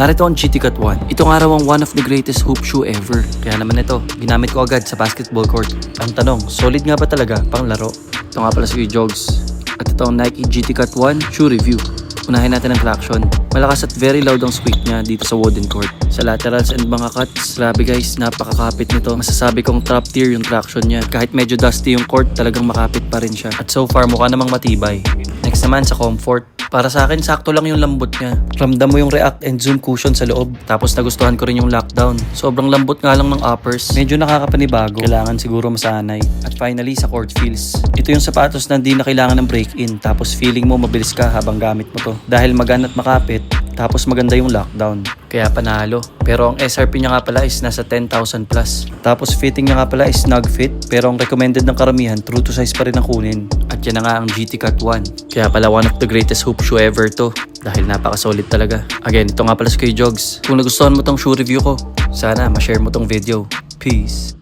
Narito ang GT Cut 1. Ito nga raw ang one of the greatest hoop shoe ever. Kaya naman ito, ginamit ko agad sa basketball court. Ang tanong, solid nga ba talaga pang laro? Ito nga pala si Jogs. At ito ang Nike GT Cut 1 shoe review. Unahin natin ang traction. Malakas at very loud ang squeak niya dito sa wooden court. Sa laterals and mga cuts, grabe guys, napakakapit nito. Masasabi kong top tier yung traction niya. Kahit medyo dusty yung court, talagang makapit pa rin siya. At so far, mukha namang matibay. Next naman sa comfort. Para sa akin, sakto lang yung lambot niya. Ramdam mo yung react and zoom cushion sa loob. Tapos nagustuhan ko rin yung lockdown. Sobrang lambot nga lang ng uppers. Medyo nakakapanibago. Kailangan siguro masanay. At finally, sa court feels. Ito yung sapatos na hindi na kailangan ng break-in. Tapos feeling mo mabilis ka habang gamit mo to. Dahil magaan at makapit. Tapos maganda yung lockdown. Kaya panalo. Pero ang SRP niya nga pala is nasa 10,000 plus. Tapos fitting niya nga pala is snug fit. Pero ang recommended ng karamihan, true to size pa rin ang kunin. At yan na nga ang GT Cut 1. Kaya pala one of the greatest hoop shoe ever to. Dahil napaka-solid talaga. Again, ito nga pala si Kuya Jogs. Kung nagustuhan mo tong shoe review ko, sana ma-share mo tong video. Peace.